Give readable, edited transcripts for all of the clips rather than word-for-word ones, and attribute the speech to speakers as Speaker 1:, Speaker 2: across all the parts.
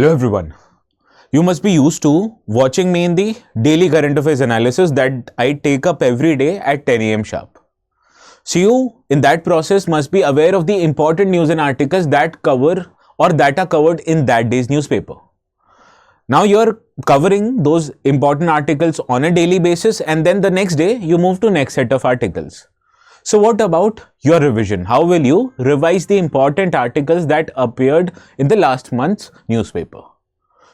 Speaker 1: Hello everyone. You must be used to watching me in the daily current affairs analysis that I take up every day at 10 a.m. sharp. So you in that process must be aware of the important news and articles that cover or that are covered in that day's newspaper. Now you're covering those important articles on a daily basis, and then the next day you move to next set of articles. So what about your revision? How will you revise the important articles that appeared in the last month's newspaper?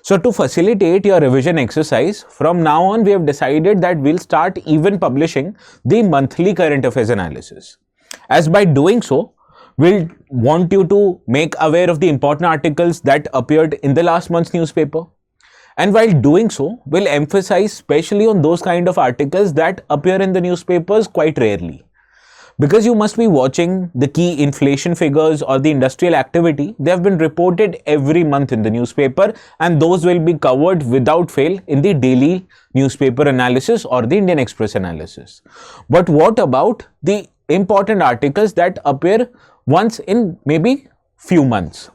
Speaker 1: So to facilitate your revision exercise, from now on we have decided that we'll start even publishing the monthly current affairs analysis. As by doing so, we'll want you to make aware of the important articles that appeared in the last month's newspaper. And while doing so, we'll emphasize especially on those kind of articles that appear in the newspapers quite rarely. Because you must be watching the key inflation figures or the industrial activity, they have been reported every month in the newspaper, and those will be covered without fail in the daily newspaper analysis or the Indian Express analysis. But what about the important articles that appear once in maybe few months?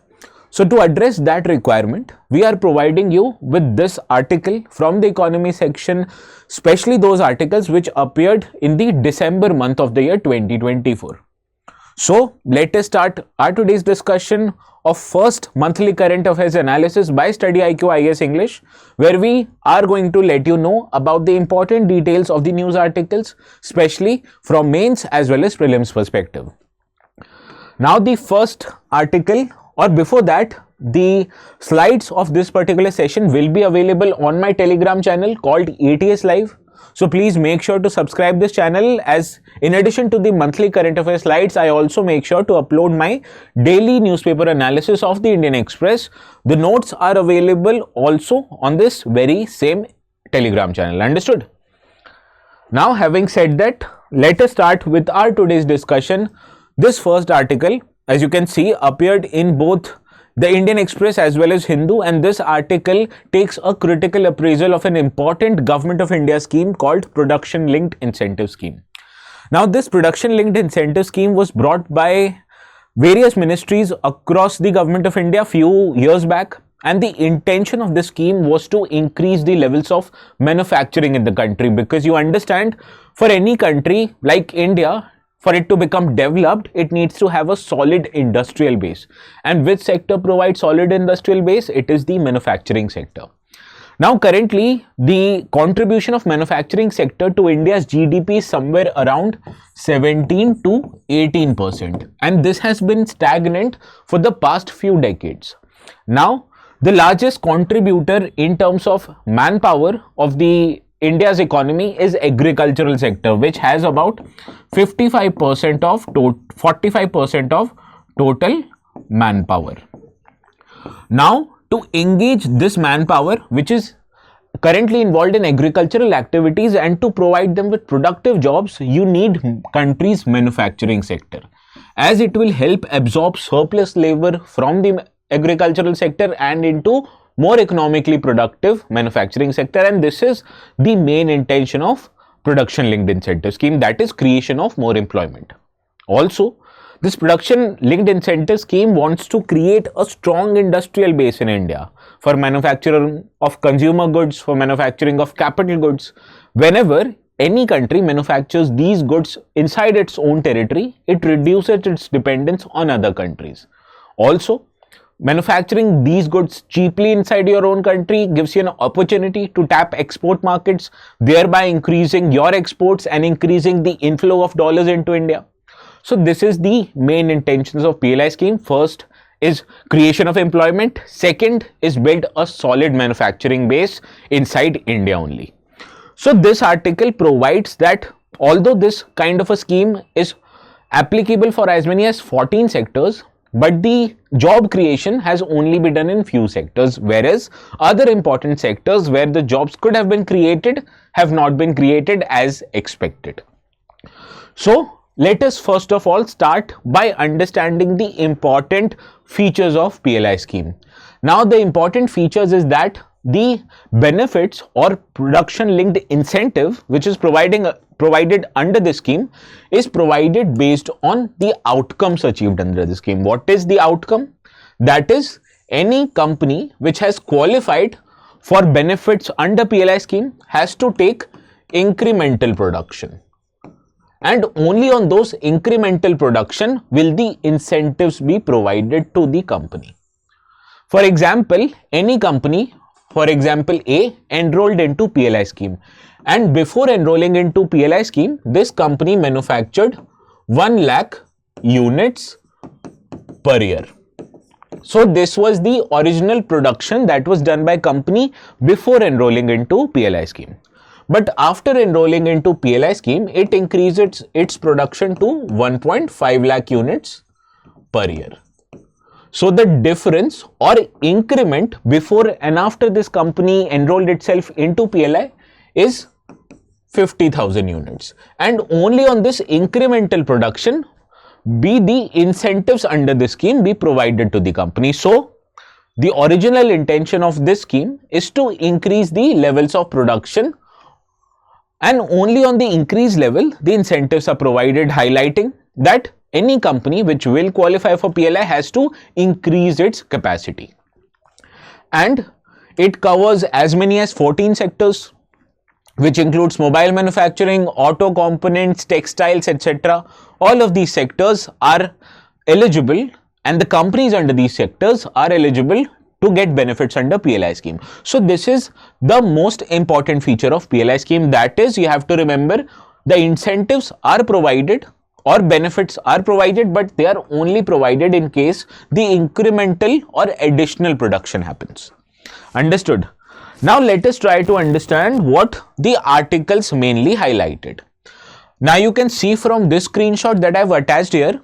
Speaker 1: So to address that requirement, we are providing you with this article from the economy section, especially those articles which appeared in the December month of the year 2024. So let us start our today's discussion of first monthly current affairs analysis by StudyIQ IAS English, where we are going to let you know about the important details of the news articles, especially from mains as well as prelims perspective. Now the first article, or before that, the slides of this particular session will be available on my Telegram channel called ATS Live. So please make sure to subscribe this channel, as in addition to the monthly current affairs slides, I also make sure to upload my daily newspaper analysis of the Indian Express. The notes are available also on this very same Telegram channel. Understood? Now, having said that, let us start with our today's discussion. This first article, as you can see, appeared in both the Indian Express as well as Hindu, and this article takes a critical appraisal of an important Government of India scheme called Production Linked Incentive Scheme. Now, this Production Linked Incentive Scheme was brought by various ministries across the Government of India few years back, and the intention of this scheme was to increase the levels of manufacturing in the country, because you understand, for any country like India, for it to become developed, it needs to have a solid industrial base. And which sector provides solid industrial base? It is the manufacturing sector. Now, currently, the contribution of manufacturing sector to India's GDP is somewhere around 17 to 18%. And this has been stagnant for the past few decades. Now, the largest contributor in terms of manpower of the India's economy is agricultural sector, which has about 45% of 45% of total manpower. Now, to engage this manpower, which is currently involved in agricultural activities, and to provide them with productive jobs, you need country's manufacturing sector, as it will help absorb surplus labor from the agricultural sector and into more economically productive manufacturing sector. And this is the main intention of Production Linked Incentive Scheme, that is creation of more employment. Also, this Production Linked Incentive Scheme wants to create a strong industrial base in India for manufacturing of consumer goods, for manufacturing of capital goods. Whenever any country manufactures these goods inside its own territory, it reduces its dependence on other countries. Also, manufacturing these goods cheaply inside your own country gives you an opportunity to tap export markets, thereby increasing your exports and increasing the inflow of dollars into India. So this is the main intentions of PLI scheme. First is creation of employment. Second is build a solid manufacturing base inside India only. So this article provides that although this kind of a scheme is applicable for as many as 14 sectors, but the job creation has only been done in few sectors, whereas other important sectors where the jobs could have been created have not been created as expected. So let us first of all start by understanding the important features of PLI scheme. Now, the important features is that the benefits or production linked incentive which is provided under the scheme is provided based on the outcomes achieved under the scheme. What is the outcome? That is any company which has qualified for benefits under PLI scheme has to take incremental production. And only on those incremental production will the incentives be provided to the company. For example, any company, for example A, enrolled into PLI scheme, and before enrolling into PLI scheme, this company manufactured 1 lakh units per year. So this was the original production that was done by company before enrolling into PLI scheme. But after enrolling into PLI scheme, it increases its production to 1.5 lakh units per year. So the difference or increment before and after this company enrolled itself into PLI is 50,000 units. And only on this incremental production be the incentives under the scheme be provided to the company. So the original intention of this scheme is to increase the levels of production, and only on the increased level the incentives are provided, highlighting that any company which will qualify for PLI has to increase its capacity. And it covers as many as 14 sectors, which includes mobile manufacturing, auto components, textiles, etc. All of these sectors are eligible, and the companies under these sectors are eligible to get benefits under PLI scheme. So this is the most important feature of PLI scheme. That is, you have to remember, the incentives are provided or benefits are provided, but they are only provided in case the incremental or additional production happens. Understood? Now let us try to understand what the articles mainly highlighted. Now you can see from this screenshot that I have attached here,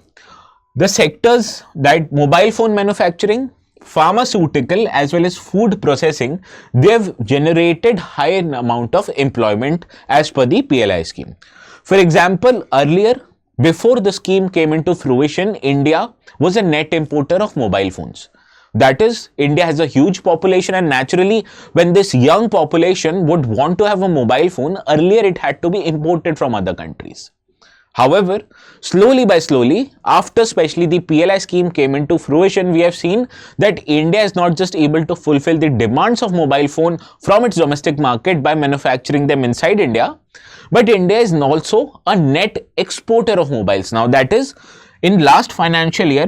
Speaker 1: the sectors that mobile phone manufacturing, pharmaceutical as well as food processing, they have generated high amount of employment as per the PLI scheme. For example, earlier, before the scheme came into fruition, India was a net importer of mobile phones. That is, India has a huge population, and naturally when this young population would want to have a mobile phone, earlier it had to be imported from other countries. However, slowly by slowly, after especially the PLI scheme came into fruition, we have seen that India is not just able to fulfill the demands of mobile phone from its domestic market by manufacturing them inside India, but India is also a net exporter of mobiles. Now that is, in last financial year,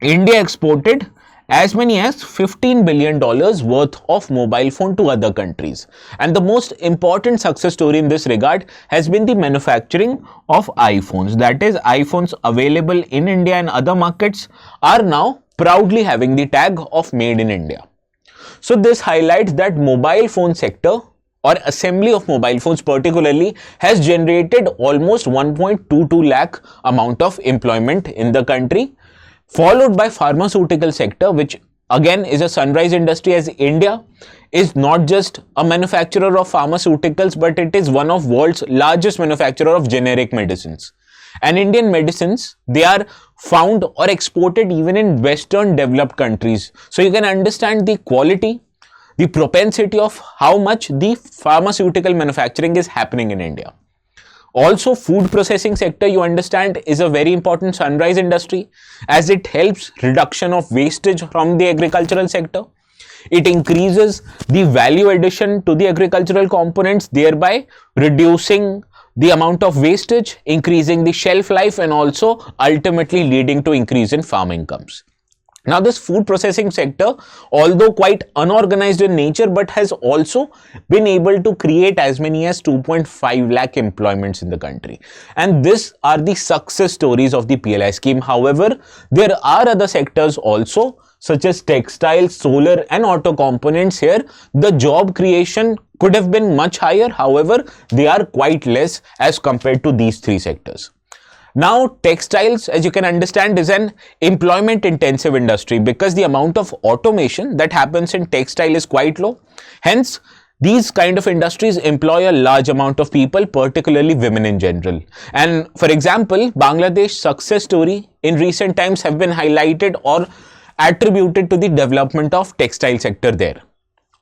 Speaker 1: India exported as many as $15 billion worth of mobile phone to other countries. And the most important success story in this regard has been the manufacturing of iPhones. That is, iPhones available in India and other markets are now proudly having the tag of Made in India. So this highlights that mobile phone sector or assembly of mobile phones particularly has generated almost 1.22 lakh amount of employment in the country, followed by pharmaceutical sector, which again is a sunrise industry, as India is not just a manufacturer of pharmaceuticals, but it is one of world's largest manufacturer of generic medicines. And Indian medicines, they are found or exported even in Western developed countries. So you can understand the quality, the propensity of how much the pharmaceutical manufacturing is happening in India. Also, food processing sector, you understand, is a very important sunrise industry, as it helps reduction of wastage from the agricultural sector. It increases the value addition to the agricultural components, thereby reducing the amount of wastage, increasing the shelf life, and also ultimately leading to increase in farm incomes. Now, this food processing sector, although quite unorganized in nature, but has also been able to create as many as 2.5 lakh employments in the country. And these are the success stories of the PLI scheme. However, there are other sectors also, such as textiles, solar and auto components. Here, the job creation could have been much higher. However, they are quite less as compared to these three sectors. Now, textiles, as you can understand, is an employment intensive industry because the amount of automation that happens in textile is quite low. Hence, these kind of industries employ a large amount of people, particularly women in general. And for example, Bangladesh's success story in recent times have been highlighted or attributed to the development of textile sector there.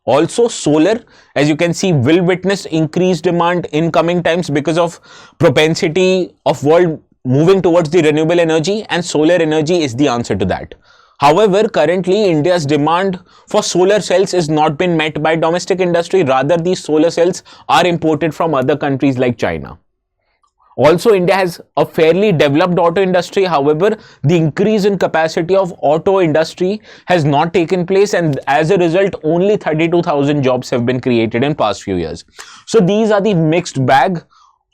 Speaker 1: Also, solar, as you can see, will witness increased demand in coming times because of propensity of world moving towards the renewable energy, and solar energy is the answer to that. However, currently India's demand for solar cells is not been met by domestic industry. Rather, these solar cells are imported from other countries like China. Also, India has a fairly developed auto industry. However, the increase in capacity of auto industry has not taken place, and as a result, only 32,000 jobs have been created in past few years. So these are the mixed bag,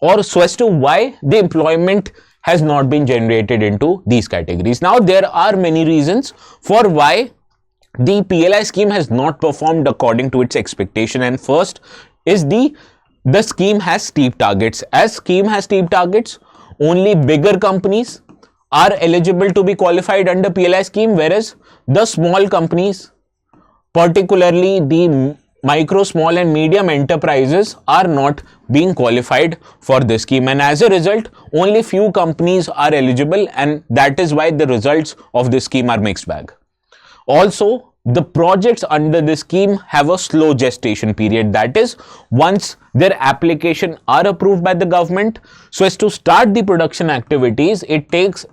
Speaker 1: or so as to why the employment has not been generated into these categories. Now, there are many reasons for why the PLI scheme has not performed according to its expectation, and first is the scheme has steep targets. As scheme has steep targets, only bigger companies are eligible to be qualified under PLI scheme, whereas the small companies, particularly the micro, small and medium enterprises, are not being qualified for this scheme, and as a result only few companies are eligible, and that is why the results of this scheme are mixed bag. Also, the projects under this scheme have a slow gestation period. That is, once their application are approved by the government, so as to start the production activities, it takes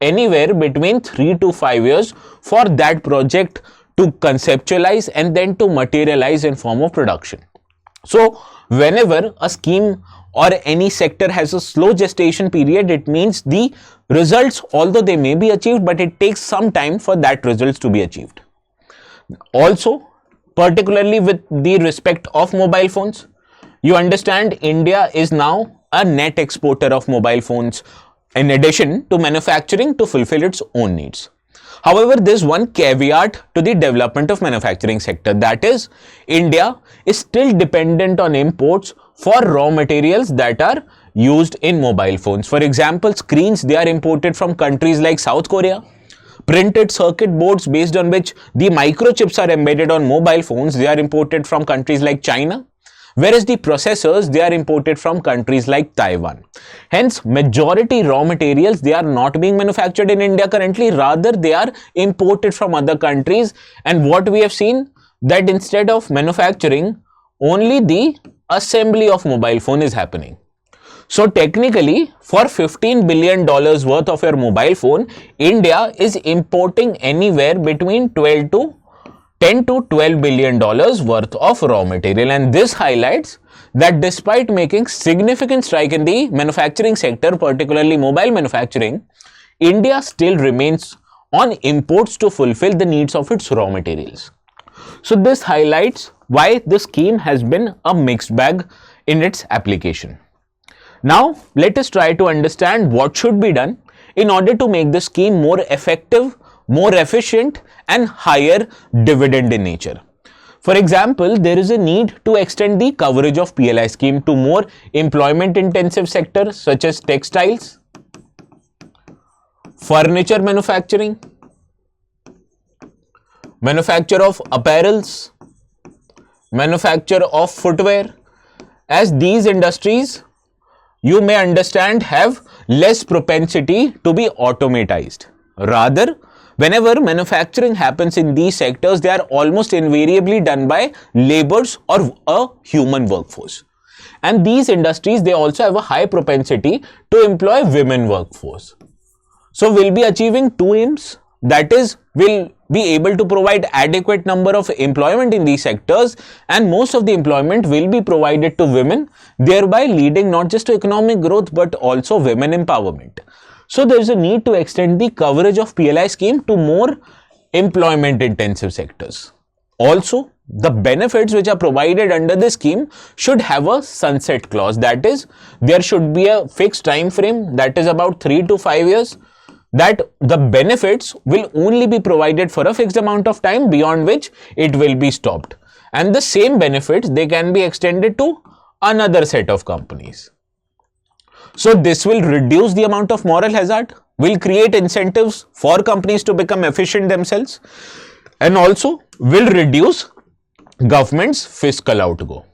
Speaker 1: anywhere between 3 to 5 years for that project to conceptualize and then to materialize in form of production. So whenever a scheme or any sector has a slow gestation period, it means the results, although they may be achieved, but it takes some time for that results to be achieved. Also, particularly with the respect of mobile phones, you understand India is now a net exporter of mobile phones in addition to manufacturing to fulfill its own needs. However, there is one caveat to the development of manufacturing sector, that is, India is still dependent on imports for raw materials that are used in mobile phones. For example, screens, they are imported from countries like South Korea. Printed circuit boards based on which the microchips are embedded on mobile phones, they are imported from countries like China, whereas the processors, they are imported from countries like Taiwan. Hence, majority raw materials, they are not being manufactured in India currently, rather they are imported from other countries. And what we have seen, that instead of manufacturing, only the assembly of mobile phone is happening. So technically, for $15 billion worth of your mobile phone, India is importing anywhere between 10 to $12 billion worth of raw material. And this highlights that despite making significant strike in the manufacturing sector, particularly mobile manufacturing, India still remains on imports to fulfill the needs of its raw materials. So this highlights why the scheme has been a mixed bag in its application. Now, let us try to understand what should be done in order to make the scheme more effective, more efficient and higher dividend in nature. For example, there is a need to extend the coverage of PLI scheme to more employment intensive sectors such as textiles, furniture manufacturing, manufacture of apparels, manufacture of footwear, as these industries, you may understand, have less propensity to be automatized. Rather, whenever manufacturing happens in these sectors, they are almost invariably done by laborers or a human workforce. And these industries, they also have a high propensity to employ women workforce. So we'll be achieving two aims, that is, we'll be able to provide adequate number of employment in these sectors, and most of the employment will be provided to women, thereby leading not just to economic growth but also women empowerment. So there is a need to extend the coverage of PLI scheme to more employment intensive sectors. Also, the benefits which are provided under this scheme should have a sunset clause, that is, there should be a fixed time frame, that is about 3 to 5 years, that the benefits will only be provided for a fixed amount of time, beyond which it will be stopped. And the same benefits, they can be extended to another set of companies. So this will reduce the amount of moral hazard, will create incentives for companies to become efficient themselves, and also will reduce government's fiscal outgo.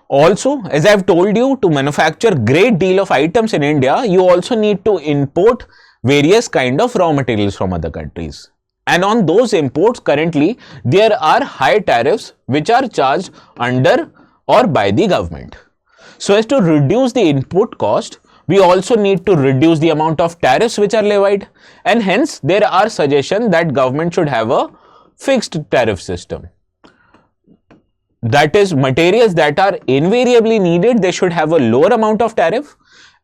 Speaker 1: Also, as I have told you, to manufacture great deal of items in India, you also need to import various kind of raw materials from other countries. And on those imports, currently, there are high tariffs which are charged under or by the government. So as to reduce the input cost, We also need to reduce the amount of tariffs which are levied, and hence there are suggestions that government should have a fixed tariff system. That is, materials that are invariably needed, they should have a lower amount of tariff,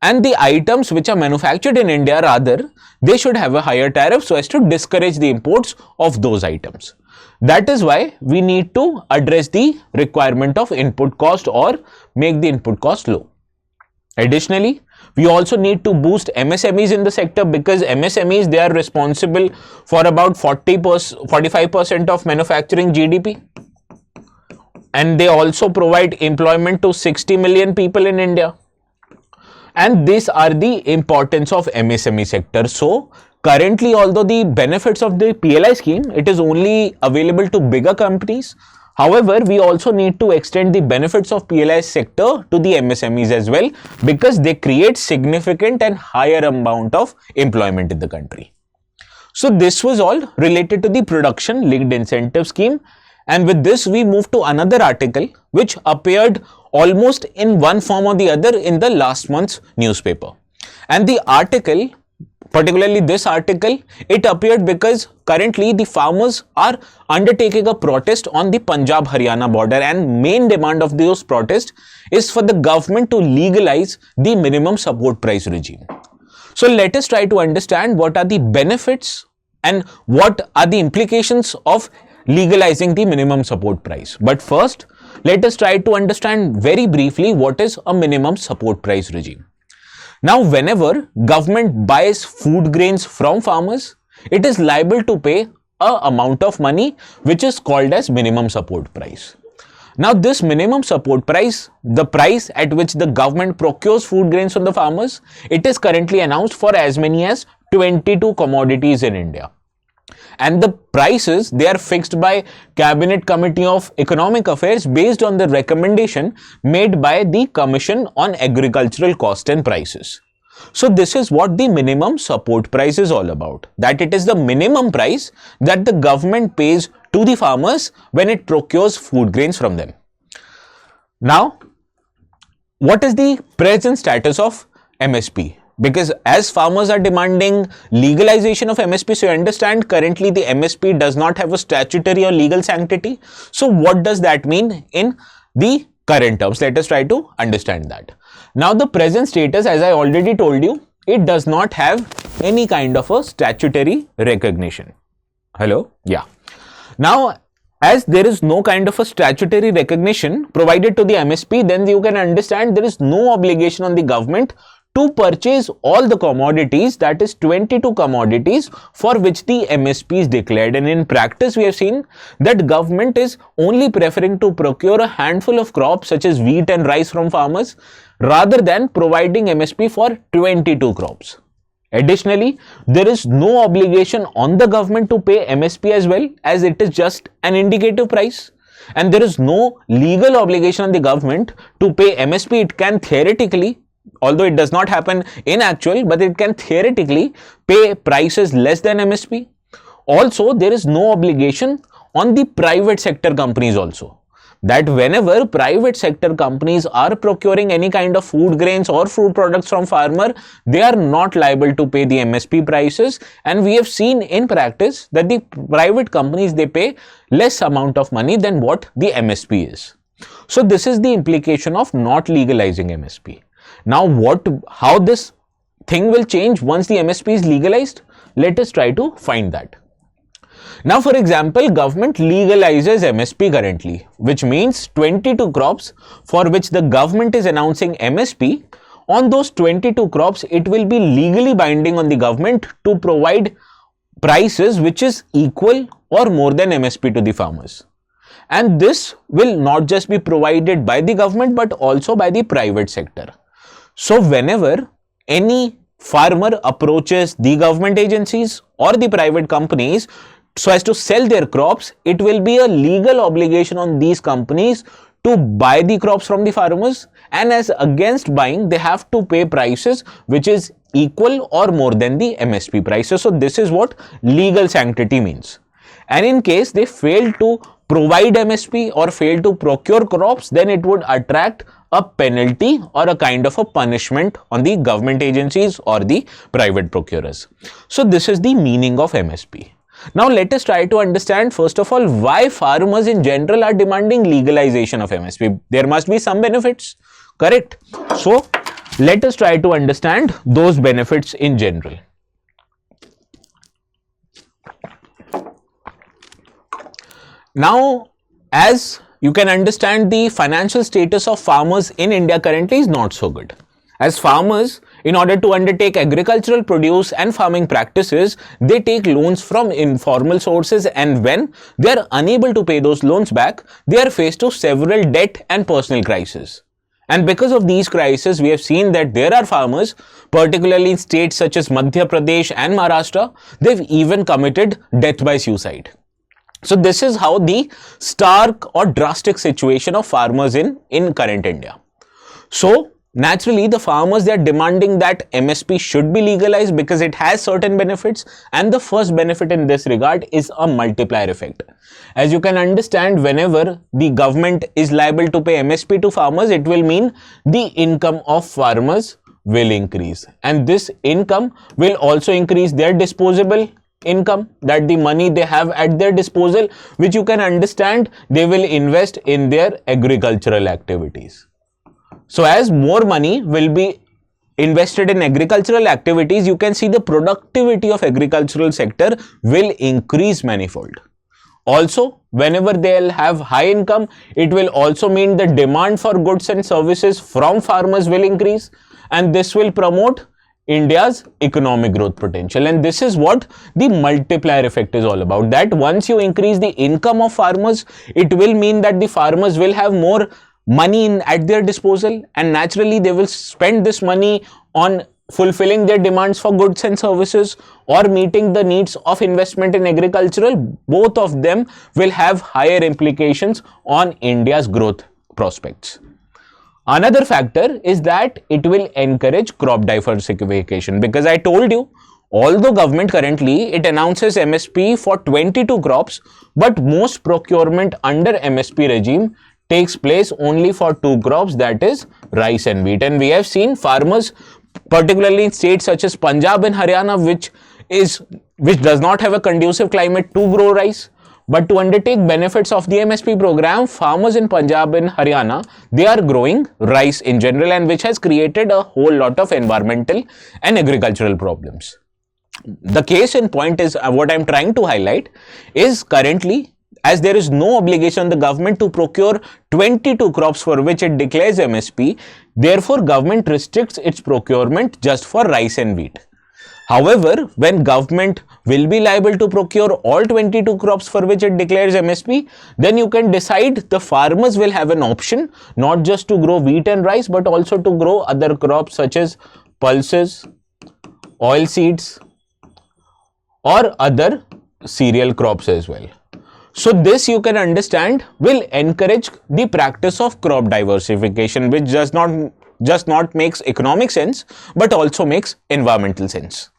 Speaker 1: and the items which are manufactured in India, rather, they should have a higher tariff so as to discourage the imports of those items. That is why we need to address the requirement of input cost or make the input cost low. Additionally, we also need to boost MSMEs in the sector, because MSMEs, they are responsible for about 45% of manufacturing GDP, and they also provide employment to 60 million people in India. And these are the importance of MSME sector. So currently, although the benefits of the PLI scheme, it is only available to bigger companies. However, we also need to extend the benefits of PLI sector to the MSMEs as well, because they create significant and higher amount of employment in the country. So this was all related to the production linked incentive scheme. And with this, we move to another article which appeared almost in one form or the other in the last month's newspaper. And the article, particularly this article, it appeared because currently the farmers are undertaking a protest on the Punjab-Haryana border, and main demand of those protests is for the government to legalize the minimum support price regime. So let us try to understand what are the benefits and what are the implications of legalizing the minimum support price. But first, let us try to understand very briefly what is a minimum support price regime. Now, whenever government buys food grains from farmers, it is liable to pay a amount of money which is called as minimum support price. Now, this minimum support price, the price at which the government procures food grains from the farmers, it is currently announced for as many as 22 commodities in India. And the prices, they are fixed by Cabinet Committee of Economic Affairs based on the recommendation made by the Commission on Agricultural Cost and Prices. So this is what the minimum support price is all about, that it is the minimum price that the government pays to the farmers when it procures food grains from them. Now, what is the present status of MSP? Because as farmers are demanding legalization of MSP, so you understand currently the MSP does not have a statutory or legal sanctity. So what does that mean in the current terms? Let us try to understand that. Now the present status, as I already told you, it does not have any kind of a statutory recognition. Hello? Yeah. Now, as there is no kind of a statutory recognition provided to the MSP, then you can understand there is no obligation on the government to purchase all the commodities, that is 22 commodities for which the MSP is declared. And in practice, we have seen that government is only preferring to procure a handful of crops such as wheat and rice from farmers rather than providing MSP for 22 crops. Additionally, there is no obligation on the government to pay MSP as well, as it is just an indicative price. And there is no legal obligation on the government to pay MSP. It can theoretically, although it does not happen in actual, but it can theoretically pay prices less than MSP. Also, there is no obligation on the private sector companies also, that whenever private sector companies are procuring any kind of food grains or food products from farmer, they are not liable to pay the MSP prices. And we have seen in practice that the private companies, they pay less amount of money than what the MSP is. So this is the implication of not legalizing MSP. Now, how this thing will change once the MSP is legalized? Let us try to find that. Now, for example, government legalizes MSP currently, which means 22 crops for which the government is announcing MSP. On those 22 crops, it will be legally binding on the government to provide prices which is equal or more than MSP to the farmers. And this will not just be provided by the government but also by the private sector. So whenever any farmer approaches the government agencies or the private companies so as to sell their crops, it will be a legal obligation on these companies to buy the crops from the farmers, and as against buying, they have to pay prices which is equal or more than the MSP prices. So this is what legal sanctity means. And in case they fail to provide MSP or fail to procure crops, then it would attract a penalty or a kind of a punishment on the government agencies or the private procurers. So this is the meaning of MSP. Now let us try to understand first of all why farmers in general are demanding legalization of MSP. There must be some benefits, correct? So let us try to understand those benefits in general. Now, as you can understand, the financial status of farmers in India currently is not so good. As farmers, in order to undertake agricultural produce and farming practices, they take loans from informal sources, and when they are unable to pay those loans back, they are faced to several debt and personal crises. And because of these crises, we have seen that there are farmers, particularly in states such as Madhya Pradesh and Maharashtra, they've even committed death by suicide. So this is how the stark or drastic situation of farmers in current India. So naturally, the farmers, they are demanding that MSP should be legalized because it has certain benefits, and the first benefit in this regard is a multiplier effect. As you can understand, whenever the government is liable to pay MSP to farmers, it will mean the income of farmers will increase, and this income will also increase their disposable income, that the money they have at their disposal, which you can understand they will invest in their agricultural activities. So as more money will be invested in agricultural activities, you can see the productivity of agricultural sector will increase manifold. Also, whenever they'll have high income, it will also mean the demand for goods and services from farmers will increase, and this will promote India's economic growth potential. And this is what the multiplier effect is all about, that once you increase the income of farmers, it will mean that the farmers will have more money at their disposal, and naturally they will spend this money on fulfilling their demands for goods and services or meeting the needs of investment in agricultural. Both of them will have higher implications on India's growth prospects. Another factor is that it will encourage crop diversification, because I told you, although government currently it announces MSP for 22 crops, but most procurement under MSP regime takes place only for 2 crops, that is rice and wheat. And we have seen farmers, particularly in states such as Punjab and Haryana, which does not have a conducive climate to grow rice. But to undertake benefits of the MSP program, farmers in Punjab and Haryana, they are growing rice in general, and which has created a whole lot of environmental and agricultural problems. The case in point is what I am trying to highlight is currently, as there is no obligation on the government to procure 22 crops for which it declares MSP, therefore government restricts its procurement just for rice and wheat. However, when government will be liable to procure all 22 crops for which it declares MSP, then you can decide the farmers will have an option not just to grow wheat and rice, but also to grow other crops such as pulses, oilseeds, or other cereal crops as well. So this, you can understand, will encourage the practice of crop diversification, which does not just makes economic sense, but also makes environmental sense.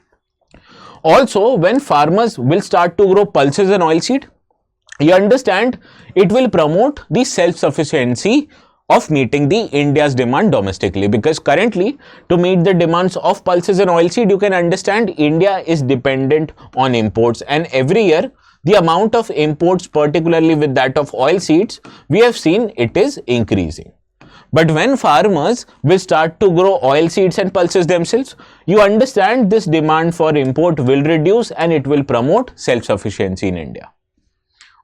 Speaker 1: Also, when farmers will start to grow pulses and oilseed, you understand it will promote the self-sufficiency of meeting the India's demand domestically, because currently to meet the demands of pulses and oilseed, you can understand India is dependent on imports, and every year the amount of imports, particularly with that of oilseeds, we have seen it is increasing. But when farmers will start to grow oilseeds and pulses themselves, you understand this demand for import will reduce and it will promote self-sufficiency in India.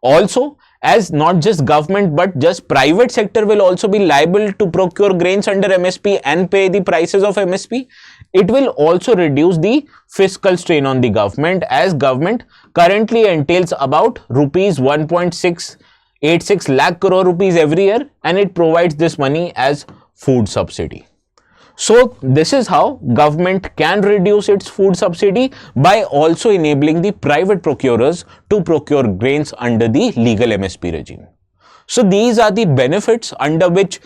Speaker 1: Also, as not just government but just private sector will also be liable to procure grains under MSP and pay the prices of MSP, it will also reduce the fiscal strain on the government, as government currently entails about rupees 1.686 lakh crore rupees every year, and it provides this money as food subsidy. So this is how government can reduce its food subsidy, by also enabling the private procurers to procure grains under the legal MSP regime. So these are the benefits under which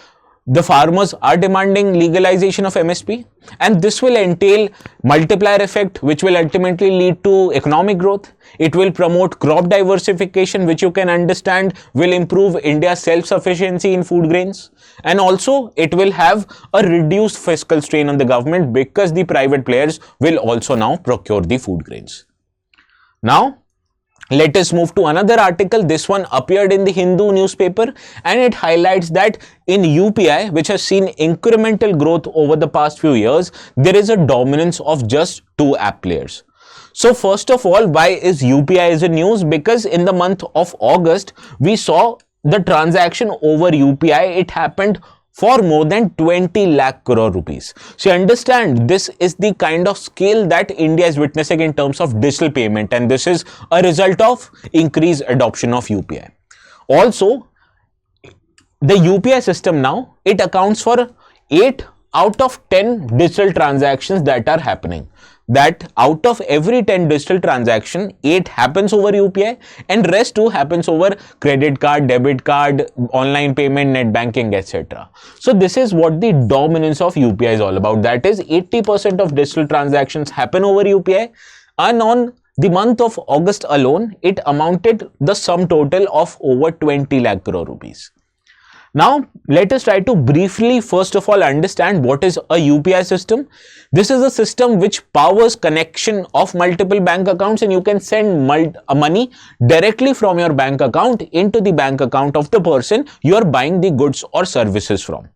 Speaker 1: the farmers are demanding legalization of MSP, and this will entail multiplier effect, which will ultimately lead to economic growth. It will promote crop diversification, which you can understand will improve India's self-sufficiency in food grains. And also it will have a reduced fiscal strain on the government because the private players will also now procure the food grains. Now, let us move to another article. This one appeared in the Hindu newspaper, and it highlights that in UPI, which has seen incremental growth over the past few years, there is a dominance of just 2 app players. So first of all, why is UPI is in news? Because in the month of August, we saw the transaction over UPI. It happened for more than 20 lakh crore rupees. So you understand, this is the kind of scale that India is witnessing in terms of digital payment, and this is a result of increased adoption of UPI. Also, the UPI system now, it accounts for 8 out of 10 digital transactions that are happening. That out of every 10 digital transaction, 8 happens over UPI and rest 2 happens over credit card, debit card, online payment, net banking, etc. So this is what the dominance of UPI is all about. That is 80% of digital transactions happen over UPI, and on the month of August alone, it amounted the sum total of over 20 lakh crore rupees. Now, let us try to briefly, first of all, understand what is a UPI system. This is a system which powers connection of multiple bank accounts, and you can send money directly from your bank account into the bank account of the person you are buying the goods or services from.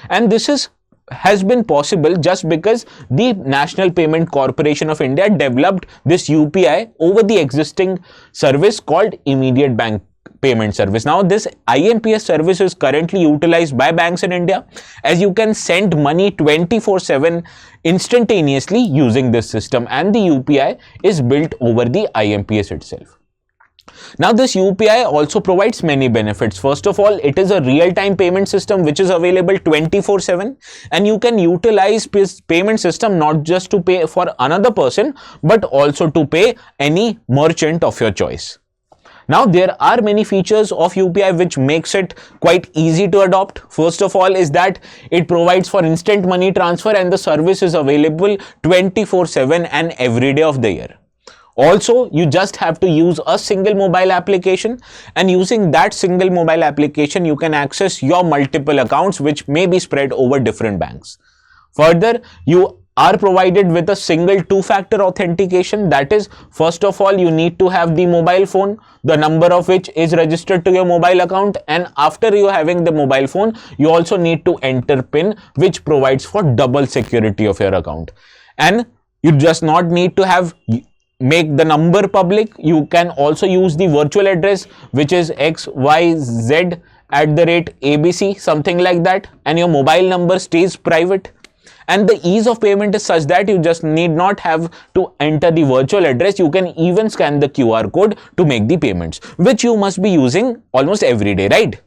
Speaker 1: And this has been possible just because the National Payment Corporation of India developed this UPI over the existing service called Immediate Bank Payment Service. Now, this IMPS service is currently utilized by banks in India, as you can send money 24/7 instantaneously using this system, and the UPI is built over the IMPS itself. Now, this UPI also provides many benefits. First of all, it is a real-time payment system which is available 24/7, and you can utilize this payment system not just to pay for another person, but also to pay any merchant of your choice. Now, there are many features of UPI which makes it quite easy to adopt. First of all is that it provides for instant money transfer, and the service is available 24/7 and every day of the year. Also, you just have to use a single mobile application, and using that single mobile application, you can access your multiple accounts which may be spread over different banks. Further, you are provided with a single 2-factor authentication. That is, first of all, you need to have the mobile phone, the number of which is registered to your mobile account, and after you having the mobile phone, you also need to enter PIN, which provides for double security of your account. And you just not need to make the number public. You can also use the virtual address, which is xyz@abc, something like that, and your mobile number stays private. And the ease of payment is such that you just need not have to enter the virtual address. You can even scan the QR code to make the payments, which you must be using almost every day, right?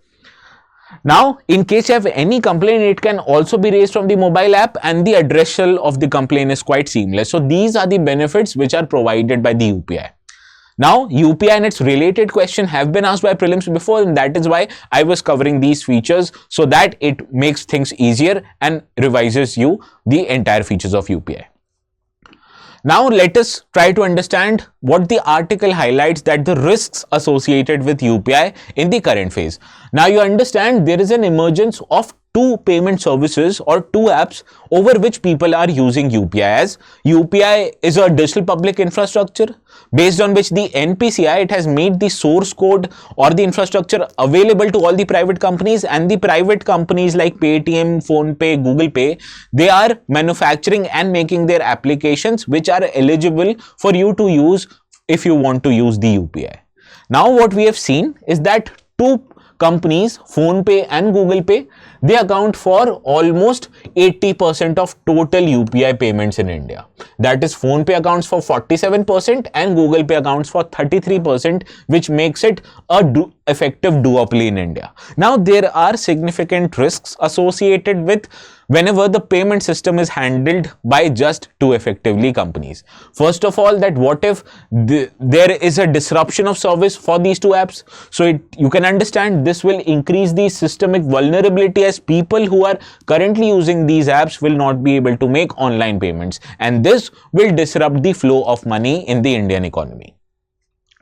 Speaker 1: Now, in case you have any complaint, it can also be raised from the mobile app, and the addressal of the complaint is quite seamless. So these are the benefits which are provided by the UPI. Now, UPI and its related question have been asked by prelims before, and that is why I was covering these features, so that it makes things easier and revises you the entire features of UPI. Now, let us try to understand what the article highlights, that the risks associated with UPI in the current phase. Now, you understand there is an emergence of 2 payment services or 2 apps over which people are using UPI, as UPI is a digital public infrastructure based on which the NPCI, it has made the source code or the infrastructure available to all the private companies, and the private companies like Paytm, PhonePe, Google Pay, they are manufacturing and making their applications which are eligible for you to use if you want to use the UPI. Now, what we have seen is that 2 companies, PhonePe and Google Pay, they account for almost 80% of total UPI payments in India. That is, PhonePe accounts for 47% and Google Pay accounts for 33%, which makes it a effective duopoly in India. Now, there are significant risks associated with whenever the payment system is handled by just two effectively companies. First of all, that what if there is a disruption of service for these two apps? So you can understand this will increase the systemic vulnerability, as people who are currently using these apps will not be able to make online payments, and this will disrupt the flow of money in the Indian economy.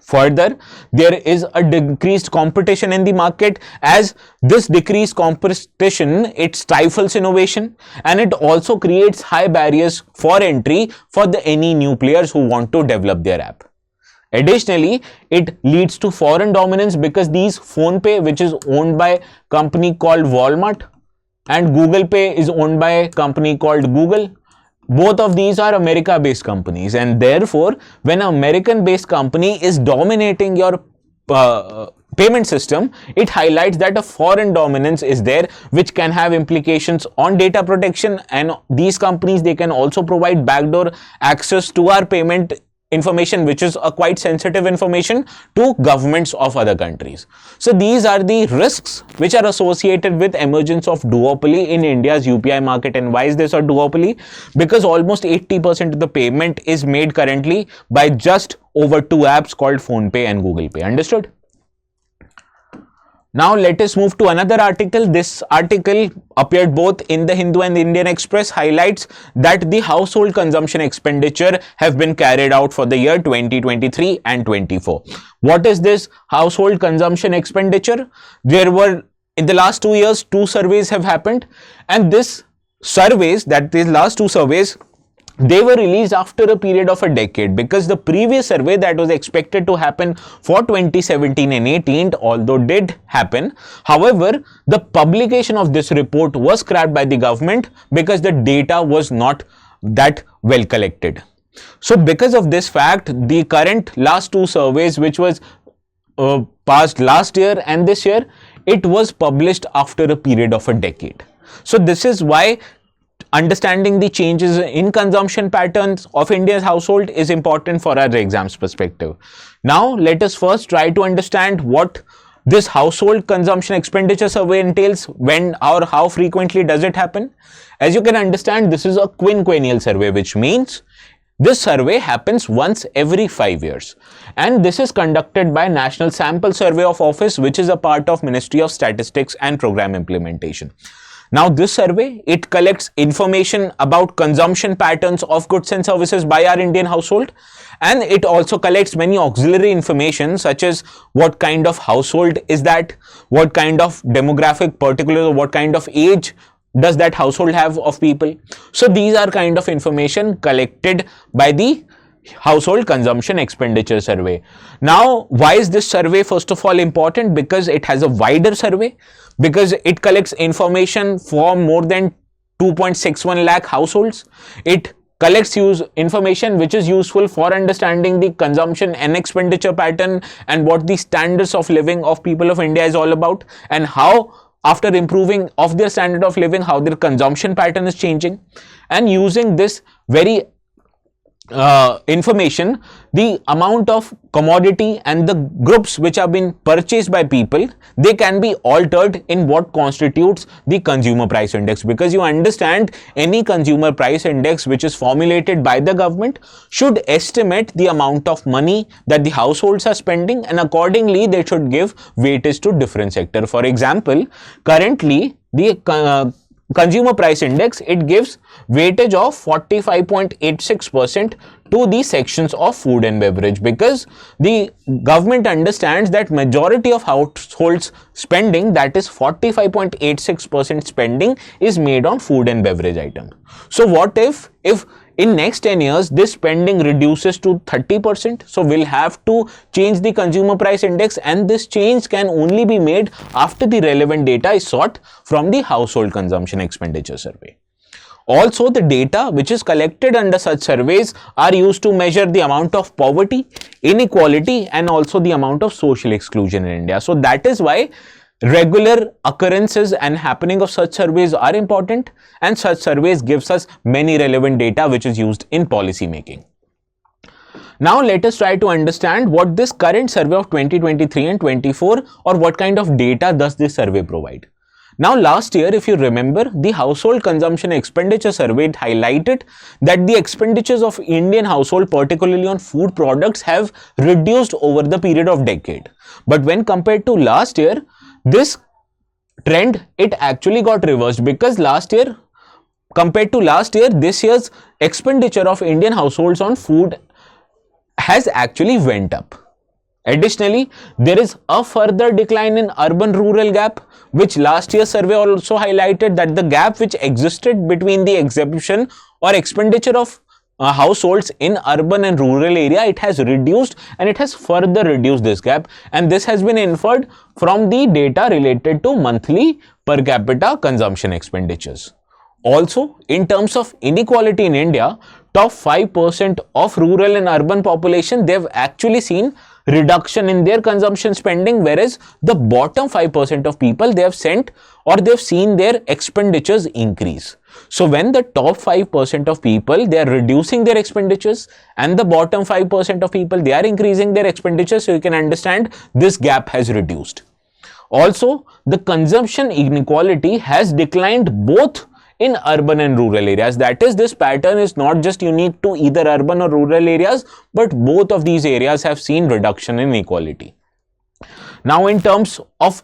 Speaker 1: Further, there is a decreased competition in the market. As this decreased competition, it stifles innovation, and it also creates high barriers for entry for any new players who want to develop their app. Additionally, it leads to foreign dominance, because these PhonePe, which is owned by a company called Walmart, and Google Pay is owned by a company called Google. Both of these are America-based companies, and therefore, when an American-based company is dominating your payment system, it highlights that a foreign dominance is there, which can have implications on data protection. And these companies, they can also provide backdoor access to our payment information, which is a quite sensitive information, to governments of other countries. So these are the risks which are associated with emergence of duopoly in India's UPI market. And why is this a duopoly? Because almost 80% of the payment is made currently by just over two apps called PhonePe and Google Pay. Understood? Now let us move to another article. This article appeared both in the Hindu and the Indian Express, highlights that the household consumption expenditure have been carried out for the year 2023 and 24. What is this household consumption expenditure? There were, in the last 2 years, two surveys have happened, and these last two surveys, they were released after a period of a decade, because the previous survey that was expected to happen for 2017 and 18, although did happen, however, the publication of this report was scrapped by the government because the data was not that well collected. So because of this fact, the current last two surveys, which was passed last year and this year, it was published after a period of a decade. So this is why understanding the changes in consumption patterns of India's household is important for our exams perspective. Now, let us first try to understand what this household consumption expenditure survey entails, when or how frequently does it happen. As you can understand, this is a quinquennial survey, which means this survey happens once every 5 years, and this is conducted by National Sample Survey of Office, which is a part of Ministry of Statistics and Program Implementation. Now this survey, it collects information about consumption patterns of goods and services by our Indian household, and it also collects many auxiliary information, such as what kind of household is that, what kind of demographic particulars, or what kind of age does that household have of people. So these are kind of information collected by the household consumption expenditure survey. Now, why is this survey first of all important? Because it has a wider survey, because it collects information for more than 2.61 lakh households. It collects information which is useful for understanding the consumption and expenditure pattern, and what the standards of living of people of India is all about, and how after improving of their standard of living, how their consumption pattern is changing. And using this very information, the amount of commodity and the groups which have been purchased by people, they can be altered in what constitutes the consumer price index. Because you understand, any consumer price index which is formulated by the government should estimate the amount of money that the households are spending, and accordingly they should give weightage to different sector. For example, currently the consumer price index, it gives weightage of 45.86% to the sections of food and beverage, because the government understands that majority of households spending, that is 45.86% spending, is made on food and beverage items. So what if in next 10 years this spending reduces to 30%? So we'll have to change the consumer price index, and this change can only be made after the relevant data is sought from the household consumption expenditure survey. Also, the data which is collected under such surveys are used to measure the amount of poverty, inequality, and also the amount of social exclusion in India. So that is why regular occurrences and happening of such surveys are important, and such surveys gives us many relevant data which is used in policy making. Now let us try to understand what this current survey of 2023 and 24, or what kind of data does this survey provide. Now, last year, if you remember, the household consumption expenditure survey highlighted that the expenditures of Indian household, particularly on food products, have reduced over the period of decade. But when compared to last year, this trend, it actually got reversed, because last year, compared to last year, this year's expenditure of Indian households on food has actually went up. Additionally, there is a further decline in urban-rural gap, which last year's survey also highlighted that the gap which existed between the execution or expenditure of households in urban and rural area, it has reduced, and it has further reduced this gap, and this has been inferred from the data related to monthly per capita consumption expenditures. Also, in terms of inequality in India, top 5% of rural and urban population, they have actually seen reduction in their consumption spending, whereas the bottom 5% of people, they have seen their expenditures increase. So when the top 5% of people, they are reducing their expenditures, and the bottom 5% of people, they are increasing their expenditures, so you can understand this gap has reduced. Also, the consumption inequality has declined both in urban and rural areas. That is, this pattern is not just unique to either urban or rural areas, but both of these areas have seen reduction in inequality. Now, in terms of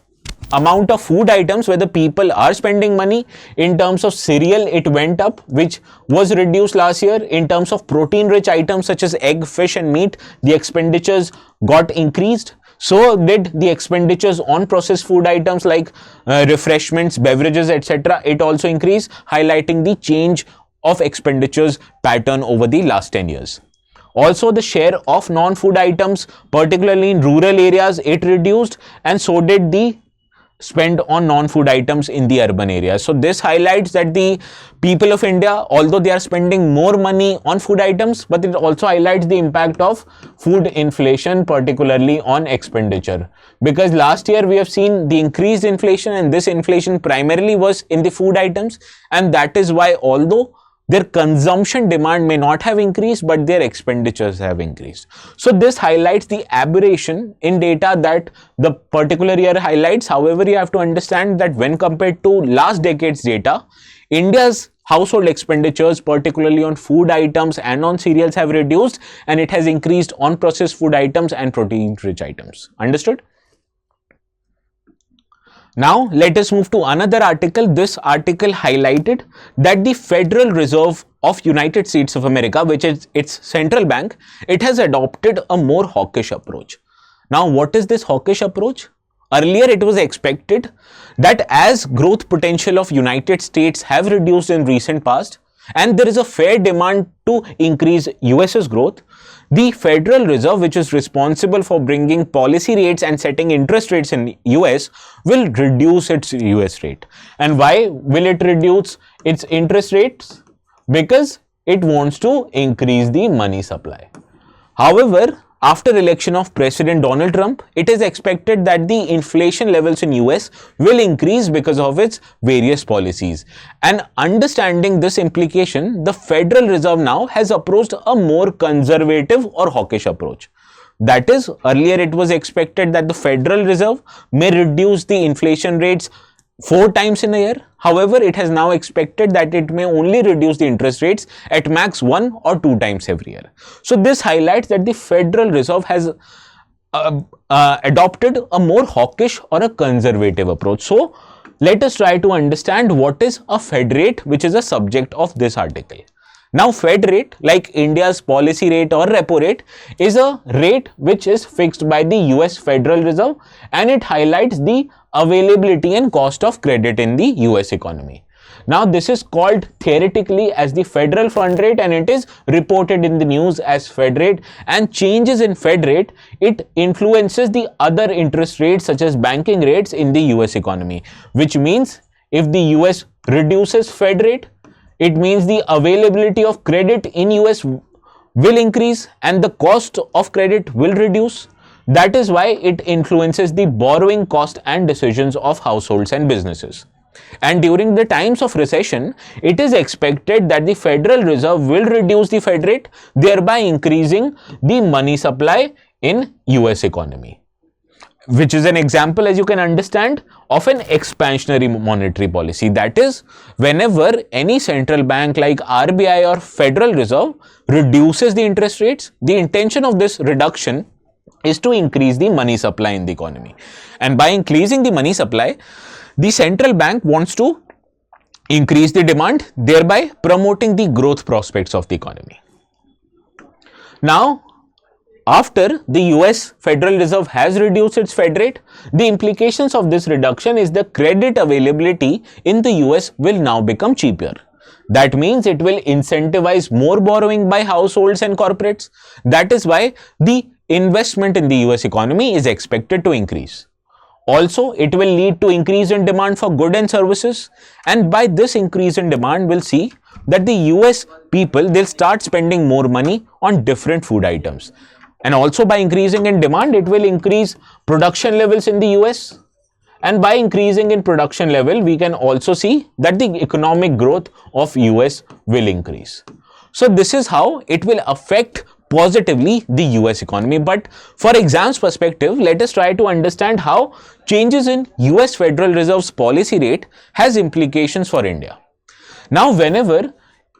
Speaker 1: amount of food items where the people are spending money, in terms of cereal, it went up, which was reduced last year. In terms of protein rich items such as egg, fish and meat, the expenditures got increased. So did the expenditures on processed food items like refreshments, beverages, etc. It also increased, highlighting the change of expenditures pattern over the last 10 years. Also, the share of non-food items, particularly in rural areas, it reduced, and so did the spend on non-food items in the urban areas. So this highlights that the people of India, although they are spending more money on food items, but it also highlights the impact of food inflation, particularly on expenditure. Because last year we have seen the increased inflation, and this inflation primarily was in the food items, and that is why, although their consumption demand may not have increased, but their expenditures have increased. So this highlights the aberration in data that the particular year highlights. However, you have to understand that when compared to last decade's data, India's household expenditures, particularly on food items and on cereals, have reduced, and it has increased on processed food items and protein-rich items. Understood? Now, let us move to another article. This article highlighted that the Federal Reserve of United States of America, which is its central bank, it has adopted a more hawkish approach. Now, what is this hawkish approach? Earlier, it was expected that as growth potential of United States have reduced in recent past, and there is a fair demand to increase US's growth, the Federal Reserve, which is responsible for bringing policy rates and setting interest rates in US, will reduce its US rate. And why will it reduce its interest rates? Because it wants to increase the money supply. However, after election of President Donald Trump, it is expected that the inflation levels in US will increase because of its various policies. And understanding this implication, the Federal Reserve now has approached a more conservative or hawkish approach. That is, earlier it was expected that the Federal Reserve may reduce the inflation rates 4 times in a year. However, it has now expected that it may only reduce the interest rates at max 1 or 2 times every year. So this highlights that the Federal Reserve has adopted a more hawkish or a conservative approach. So let us try to understand what is a Fed rate, which is a subject of this article. Now, Fed rate, like India's policy rate or repo rate, is a rate which is fixed by the US Federal Reserve, and it highlights the availability and cost of credit in the US economy. Now, this is called theoretically as the federal fund rate, and it is reported in the news as Fed rate. And changes in Fed rate, it influences the other interest rates such as banking rates in the US economy, which means if the US reduces Fed rate, it means the availability of credit in US will increase and the cost of credit will reduce. That is why it influences the borrowing cost and decisions of households and businesses. And during the times of recession, it is expected that the Federal Reserve will reduce the Fed rate, thereby increasing the money supply in US economy. which is an example, as you can understand, of an expansionary monetary policy. That is, whenever any central bank like RBI or Federal Reserve reduces the interest rates, the intention of this reduction is to increase the money supply in the economy. And by increasing the money supply, the central bank wants to increase the demand, thereby promoting the growth prospects of the economy. Now, after the US Federal Reserve has reduced its Fed rate, the implications of this reduction is the credit availability in the US will now become cheaper. That means it will incentivize more borrowing by households and corporates. That is why the investment in the US economy is expected to increase. Also, it will lead to increase in demand for goods and services, and by this increase in demand, we'll see that the US people, they'll start spending more money on different food items. And also by increasing in demand, it will increase production levels in the US. And by increasing in production level, we can also see that the economic growth of US will increase. So this is how it will affect positively the US economy. But for exams perspective, let us try to understand how changes in US Federal Reserve's policy rate has implications for India. Now, whenever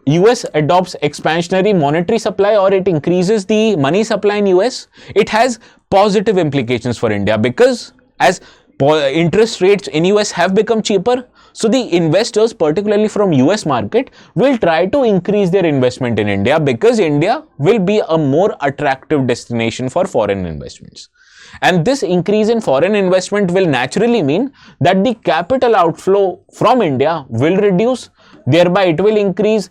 Speaker 1: US adopts expansionary monetary supply or it increases the money supply in US, it has positive implications for India, because as interest rates in US have become cheaper, so the investors, particularly from US market, will try to increase their investment in India, because India will be a more attractive destination for foreign investments. And this increase in foreign investment will naturally mean that the capital outflow from India will reduce, thereby it will increase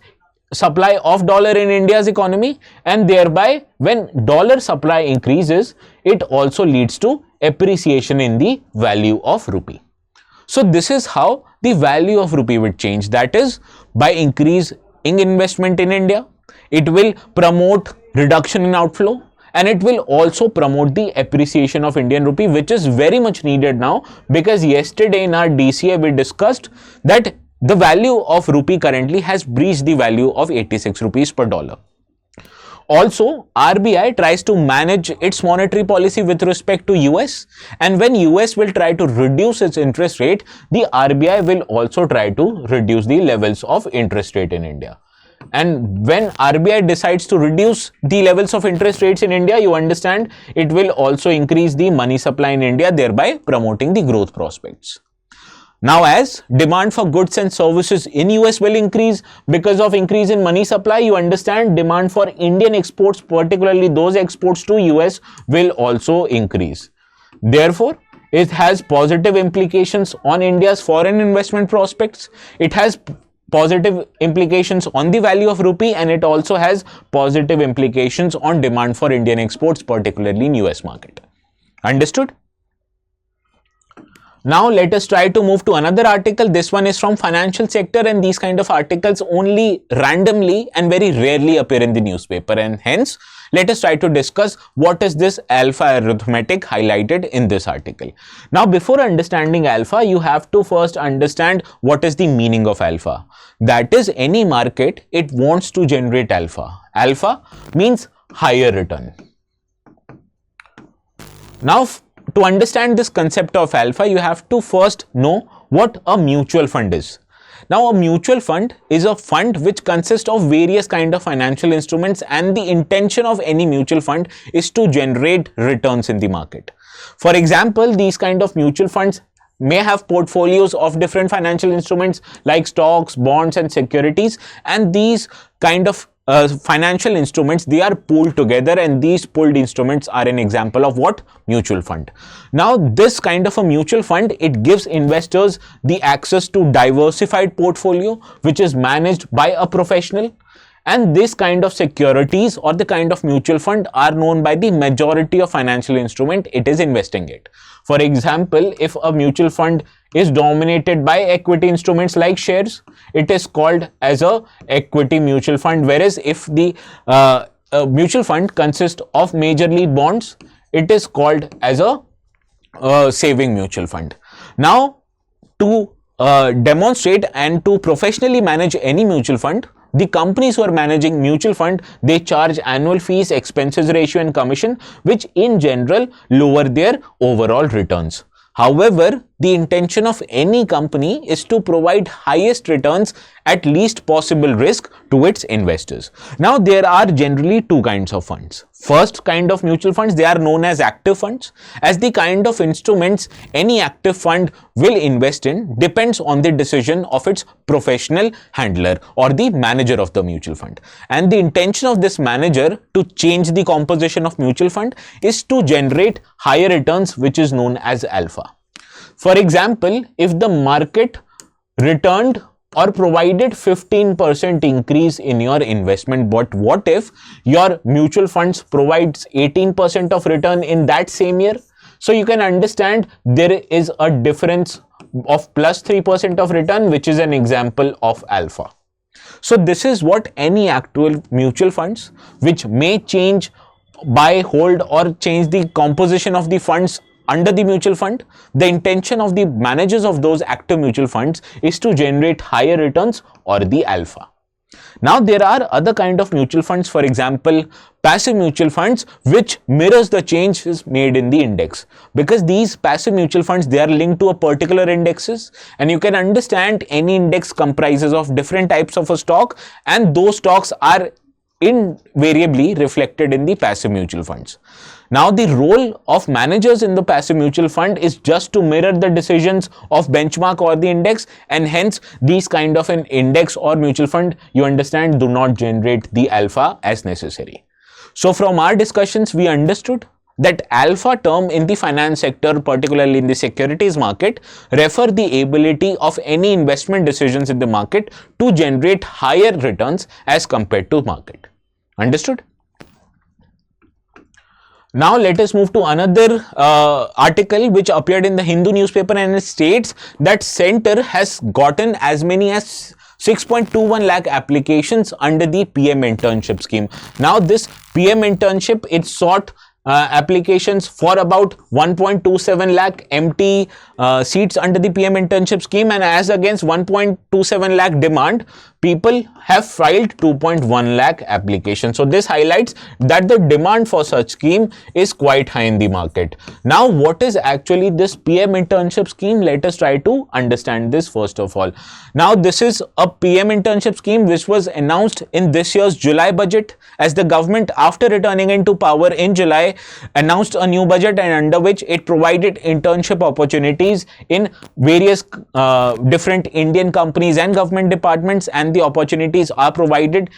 Speaker 1: supply of dollar in India's economy, and thereby when dollar supply increases, it also leads to appreciation in the value of rupee. So this is how the value of rupee would change. That is, by increasing investment in India, it will promote reduction in outflow, and it will also promote the appreciation of Indian rupee, which is very much needed now, because yesterday in our DCA we discussed that the value of rupee currently has breached the value of 86 rupees per dollar. Also, RBI tries to manage its monetary policy with respect to US, and when US will try to reduce its interest rate, the RBI will also try to reduce the levels of interest rate in India. And when RBI decides to reduce the levels of interest rates in India, you understand it will also increase the money supply in India, thereby promoting the growth prospects. Now, as demand for goods and services in US will increase because of increase in money supply, you understand demand for Indian exports, particularly those exports to US, will also increase. Therefore, it has positive implications on India's foreign investment prospects. It has positive implications on the value of rupee, and it also has positive implications on demand for Indian exports, particularly in US market. Understood? Now let us try to move to another article. This one is from financial sector, and these kind of articles only randomly and very rarely appear in the newspaper, and hence let us try to discuss what is this alpha arithmetic highlighted in this article. Now, before understanding alpha, you have to first understand what is the meaning of alpha. That is, any market, it wants to generate alpha. Alpha means higher return. Now, to understand this concept of alpha, you have to first know what a mutual fund is. Now, a mutual fund is a fund which consists of various kind of financial instruments, and the intention of any mutual fund is to generate returns in the market. For example, these kind of mutual funds may have portfolios of different financial instruments like stocks, bonds and securities, and these kind of financial instruments, they are pooled together, and these pooled instruments are an example of what? Mutual fund. Now, this kind of a mutual fund, it gives investors the access to diversified portfolio which is managed by a professional, and this kind of securities or the kind of mutual fund are known by the majority of financial instrument it is investing it. For example, if a mutual fund is dominated by equity instruments like shares, it is called as a equity mutual fund, whereas if the mutual fund consists of majorly bonds, it is called as a saving mutual fund. Now, to demonstrate and to professionally manage any mutual fund, the companies who are managing mutual fund, they charge annual fees, expenses ratio and commission, which in general lower their overall returns. However, the intention of any company is to provide highest returns at least possible risk to its investors. Now, there are generally two kinds of funds. First kind of mutual funds, they are known as active funds, as the kind of instruments any active fund will invest in depends on the decision of its professional handler or the manager of the mutual fund. And the intention of this manager to change the composition of mutual fund is to generate higher returns, which is known as alpha. For example, if the market returned or provided 15% increase in your investment, but what if your mutual funds provides 18% of return in that same year? So you can understand there is a difference of plus 3% of return, which is an example of alpha. So this is what any actual mutual funds, which may change, buy, hold or change the composition of the funds under the mutual fund, the intention of the managers of those active mutual funds is to generate higher returns or the alpha. Now, there are other kind of mutual funds, for example, passive mutual funds, which mirrors the changes made in the index, because these passive mutual funds, they are linked to a particular indexes, and you can understand any index comprises of different types of a stock, and those stocks are invariably reflected in the passive mutual funds. Now, the role of managers in the passive mutual fund is just to mirror the decisions of benchmark or the index, and hence these kind of an index or mutual fund, you understand, do not generate the alpha as necessary. So from our discussions, we understood that alpha term in the finance sector, particularly in the securities market, refer the ability of any investment decisions in the market to generate higher returns as compared to market. Understood? Now let us move to another article which appeared in the Hindu newspaper, and it states that Center has gotten as many as 6.21 lakh applications under the PM internship scheme. Now this PM internship, it sought applications for about 1.27 lakh empty seats under the PM internship scheme, and as against 1.27 lakh demand, people have filed 2.1 lakh applications. So this highlights that the demand for such scheme is quite high in the market. Now, what is actually this PM internship scheme? Let us try to understand this first of all. Now, this is a PM internship scheme which was announced in this year's July budget, as the government, after returning into power in July, announced a new budget, and under which it provided internship opportunities in various different Indian companies and government departments, and the opportunities are provided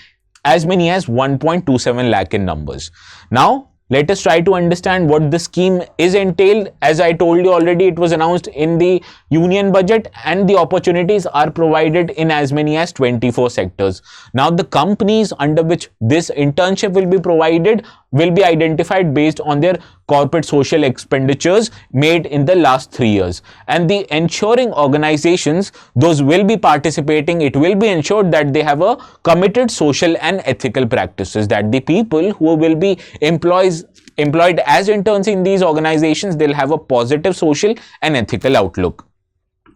Speaker 1: as many as 1.27 lakh in numbers. Now, let us try to understand what the scheme is entailed. As I told you already, it was announced in the union budget, and the opportunities are provided in as many as 24 sectors. Now, the companies under which this internship will be provided will be identified based on their corporate social expenditures made in the last 3 years, and the ensuring organizations, those will be participating, it will be ensured that they have a committed social and ethical practices, that the people who will be employed as interns in these organizations, they'll have a positive social and ethical outlook.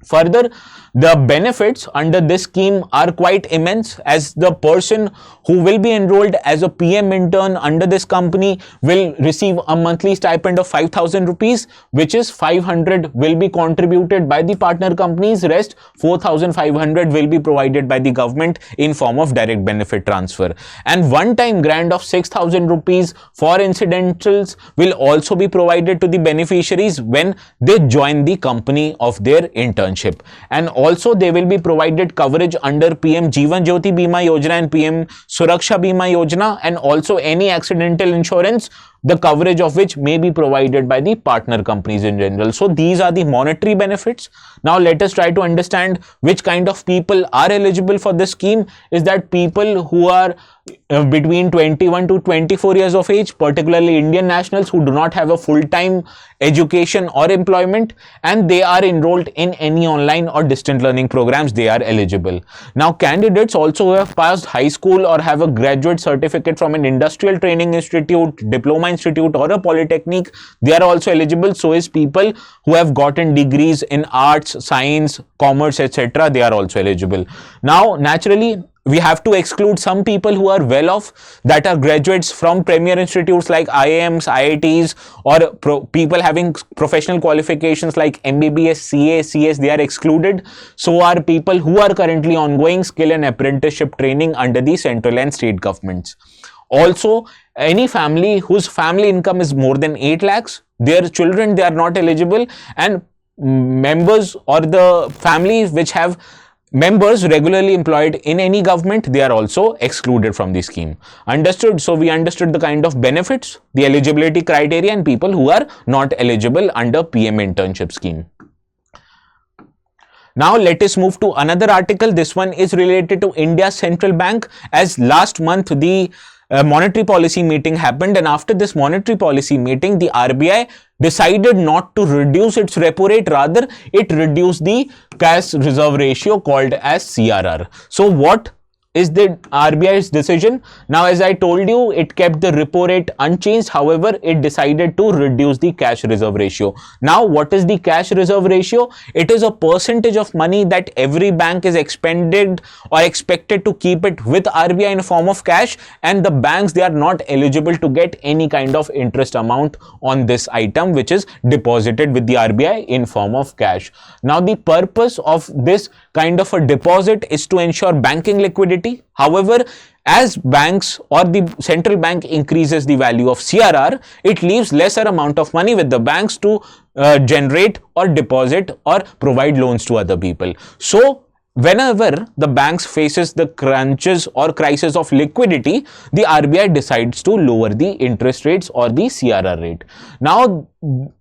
Speaker 1: Further, the benefits under this scheme are quite immense, as the person who will be enrolled as a PM intern under this company will receive a monthly stipend of 5,000 rupees, which is 500 will be contributed by the partner companies, rest 4,500 will be provided by the government in form of direct benefit transfer, and one-time grant of 6,000 rupees for incidentals will also be provided to the beneficiaries when they join the company of their internship. And also they will be provided coverage under PM Jeevan Jyoti Bima Yojana and PM Suraksha Bima Yojana, and also any accidental insurance, the coverage of which may be provided by the partner companies in general. So these are the monetary benefits. Now let us try to understand which kind of people are eligible for this scheme. Is that people who are between 21 to 24 years of age, particularly Indian nationals who do not have a full-time education or employment, and they are enrolled in any online or distant learning programs, they are eligible. Now, candidates also who have passed high school or have a graduate certificate from an industrial training institute, diploma diploma institute or a polytechnic, they are also eligible. So is people who have gotten degrees in arts, science, commerce, etc. They are also eligible. Now, naturally, we have to exclude some people who are well off, that are graduates from premier institutes like IIMs, IITs, or people having professional qualifications like MBBS, CA, CS. They are excluded. So are people who are currently ongoing skill and apprenticeship training under the central and state governments. Also, any family whose family income is more than 8 lakhs, their children, they are not eligible, and members or the families which have members regularly employed in any government, they are also excluded from the scheme. Understood? So we understood the kind of benefits, the eligibility criteria, and people who are not eligible under PM internship scheme. Now let us move to another article. This one is related to India's central bank, as last month the monetary policy meeting happened, and after this monetary policy meeting, the RBI decided not to reduce its repo rate, rather it reduced the cash reserve ratio called as CRR. So what is the RBI's decision? Now, as I told you, it kept the repo rate unchanged. However, it decided to reduce the cash reserve ratio. Now, what is the cash reserve ratio? It is a percentage of money that every bank is expended or expected to keep it with RBI in form of cash, and the banks, they are not eligible to get any kind of interest amount on this item which is deposited with the RBI in form of cash. Now, the purpose of this kind of a deposit is to ensure banking liquidity. However, as banks or the central bank increases the value of CRR, it leaves lesser amount of money with the banks to generate or deposit or provide loans to other people. So whenever the banks faces the crunches or crisis of liquidity, the RBI decides to lower the interest rates or the CRR rate. Now,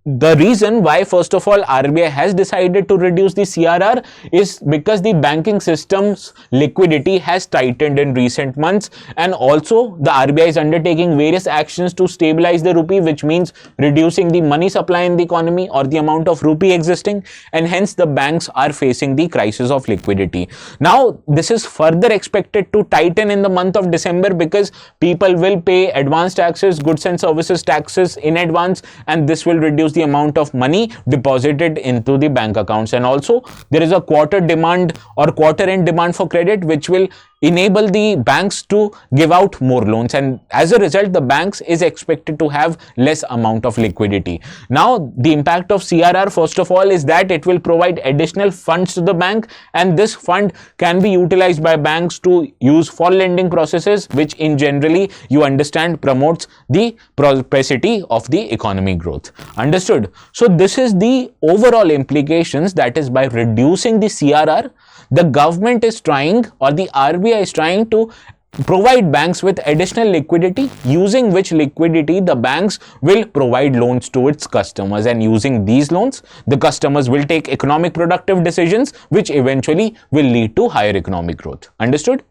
Speaker 1: the reason why, first of all, RBI has decided to reduce the CRR is because the banking system's liquidity has tightened in recent months, and also the RBI is undertaking various actions to stabilize the rupee, which means reducing the money supply in the economy or the amount of rupee existing, and hence the banks are facing the crisis of liquidity. Now, this is further expected to tighten in the month of December because people will pay advance taxes, goods and services taxes in advance, and this will reduce the amount of money deposited into the bank accounts. And also there is a quarter demand or quarter end demand for credit, which will enable the banks to give out more loans, and as a result the banks is expected to have less amount of liquidity. Now, the impact of CRR, first of all, is that it will provide additional funds to the bank, and this fund can be utilized by banks to use for lending processes, which in generally you understand promotes the prosperity of the economic growth. Understood? So this is the overall implications, that is, by reducing the CRR, the government is trying, or the RBI is trying to provide banks with additional liquidity, using which liquidity the banks will provide loans to its customers, and using these loans the customers will take economic productive decisions, which eventually will lead to higher economic growth. Understood?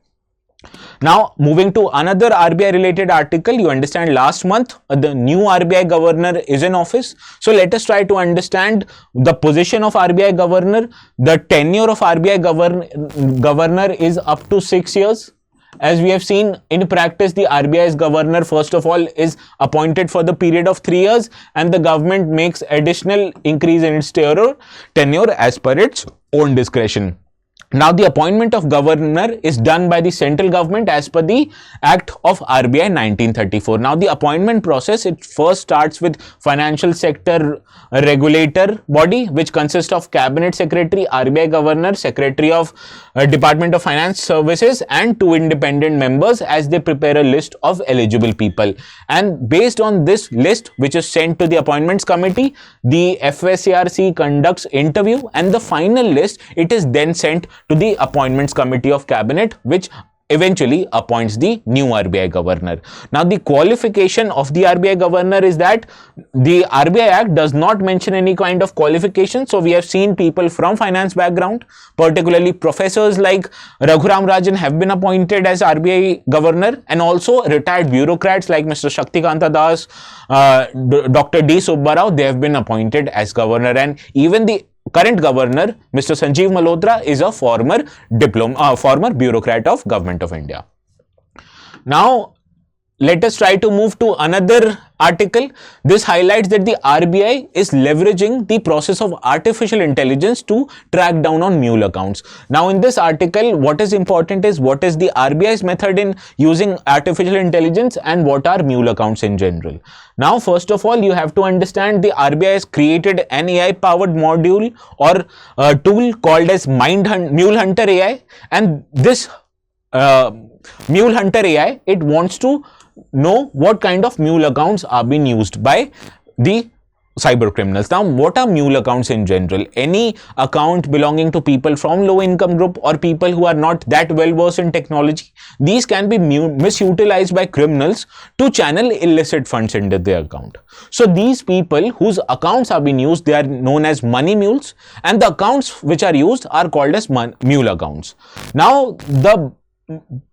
Speaker 1: Now, moving to another RBI related article, you understand last month the new RBI governor is in office. So let us try to understand the position of RBI governor. The tenure of RBI governor is up to 6 years. As we have seen in practice, the RBI's governor, first of all, is appointed for the period of 3 years, and the government makes additional increase in its tenure as per its own discretion. Now, the appointment of governor is done by the central government as per the Act of RBI 1934. Now, the appointment process, it first starts with financial sector regulator body, which consists of cabinet secretary, RBI governor, secretary of Department of Finance Services, and 2 independent members, as they prepare a list of eligible people. And based on this list, which is sent to the appointments committee, the FSARC conducts interview, and the final list, it is then sent to the appointments committee of cabinet, which eventually appoints the new RBI governor. Now, the qualification of the RBI governor is that the RBI Act does not mention any kind of qualification. So we have seen people from finance background, particularly professors like Raghuram Rajan, have been appointed as RBI governor, and also retired bureaucrats like Mr. Shaktikanta Das, Dr. D. Subbarao, they have been appointed as governor, and even the current governor, Mr. Sanjeev Malhotra, is a former bureaucrat of Government of India. Now, let us try to move to another article. This highlights that the RBI is leveraging the process of artificial intelligence to track down on mule accounts. Now, in this article, what is important is what is the RBI's method in using artificial intelligence and what are mule accounts in general. Now, first of all, you have to understand the RBI has created an AI-powered module or tool called as Mule Hunter AI, and this Mule Hunter AI, it wants to know what kind of mule accounts are being used by the cyber criminals. Now, what are mule accounts in general? Any account belonging to people from low income group or people who are not that well versed in technology. These can be misutilized by criminals to channel illicit funds into their account. So these people whose accounts are being used, they are known as money mules, and the accounts which are used are called as mule accounts. Now, the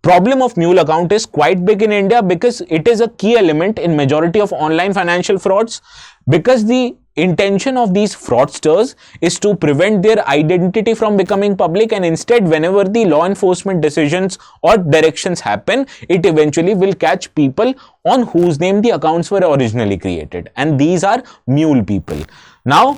Speaker 1: problem of mule account is quite big in India because it is a key element in majority of online financial frauds, because the intention of these fraudsters is to prevent their identity from becoming public, and instead whenever the law enforcement decisions or directions happen, it eventually will catch people on whose name the accounts were originally created, and these are mule people. Now,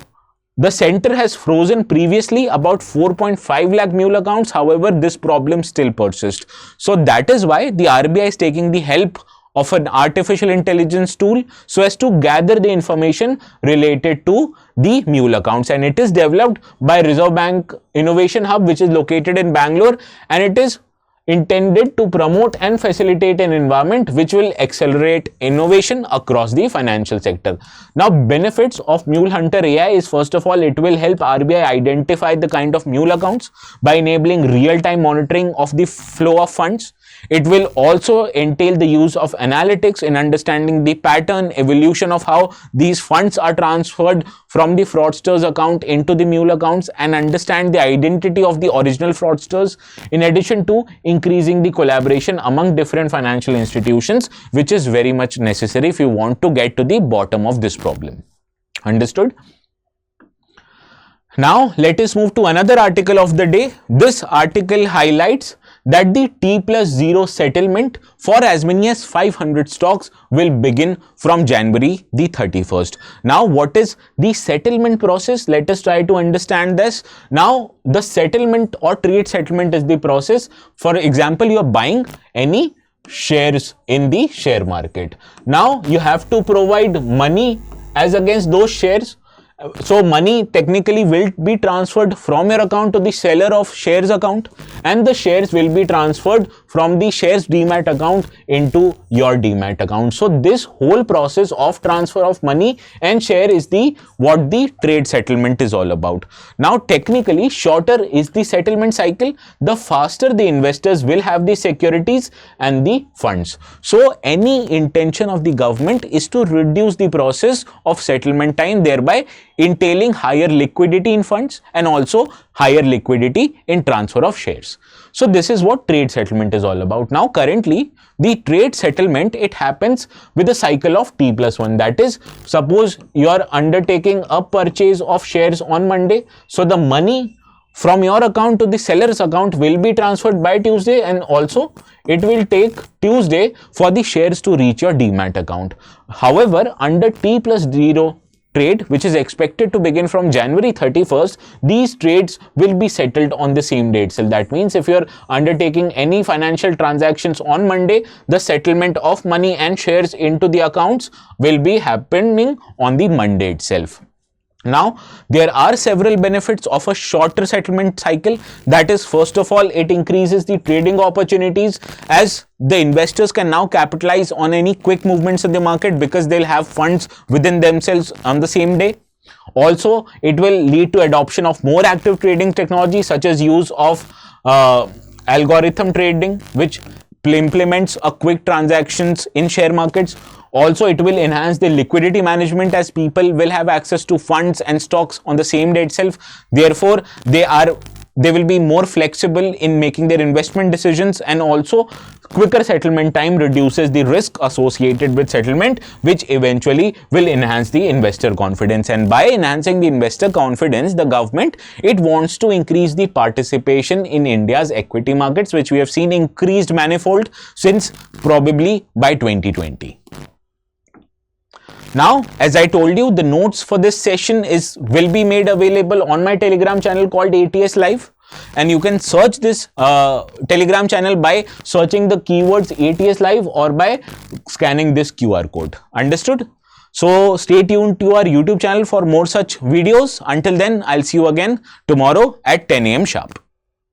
Speaker 1: the center has frozen previously about 4.5 lakh mule accounts. However, this problem still persists. So that is why the RBI is taking the help of an artificial intelligence tool so as to gather the information related to the mule accounts, and it is developed by Reserve Bank Innovation Hub, which is located in Bangalore, and it is intended to promote and facilitate an environment which will accelerate innovation across the financial sector. Now, benefits of Mule Hunter AI is, first of all, it will help RBI identify the kind of mule accounts by enabling real-time monitoring of the flow of funds. It will also entail the use of analytics in understanding the pattern, evolution of how these funds are transferred from the fraudster's account into the mule accounts, and understand the identity of the original fraudsters, in addition to increasing the collaboration among different financial institutions, which is very much necessary if you want to get to the bottom of this problem. Understood? Now, let us move to another article of the day. This article highlights that the T+0 settlement for as many as 500 stocks will begin from January the 31st. Now, what is the settlement process? Let us try to understand this. Now, the settlement or trade settlement is the process. For example, you are buying any shares in the share market. Now, you have to provide money as against those shares. So money technically will be transferred from your account to the seller of shares account, and the shares will be transferred from the shares demat account into your demat account. So this whole process of transfer of money and share is what the trade settlement is all about. Now, technically, shorter is the settlement cycle, the faster the investors will have the securities and the funds. So any intention of the government is to reduce the process of settlement time, thereby entailing higher liquidity in funds and also higher liquidity in transfer of shares. So this is what trade settlement is all about. Now, currently, the trade settlement, it happens with a cycle of T+1. That is, suppose you are undertaking a purchase of shares on Monday. So the money from your account to the seller's account will be transferred by Tuesday, and also it will take Tuesday for the shares to reach your demat account. However, under T+0 trade, which is expected to begin from January 31st, these trades will be settled on the same date. So that means if you're undertaking any financial transactions on Monday, the settlement of money and shares into the accounts will be happening on the Monday itself. Now, there are several benefits of a shorter settlement cycle. That is, first of all, it increases the trading opportunities, as the investors can now capitalize on any quick movements in the market because they'll have funds within themselves on the same day. Also, it will lead to adoption of more active trading technology, such as use of algorithm trading, which implements a quick transactions in share markets. Also, it will enhance the liquidity management, as people will have access to funds and stocks on the same day itself. Therefore, they will be more flexible in making their investment decisions, and also quicker settlement time reduces the risk associated with settlement, which eventually will enhance the investor confidence. And by enhancing the investor confidence, the government, it wants to increase the participation in India's equity markets, which we have seen increased manifold since probably by 2020. Now, as I told you, the notes for this session will be made available on my Telegram channel called ATS Live. And you can search this Telegram channel by searching the keywords ATS Live or by scanning this QR code. Understood? So stay tuned to our YouTube channel for more such videos. Until then, I'll see you again tomorrow at 10 a.m. sharp.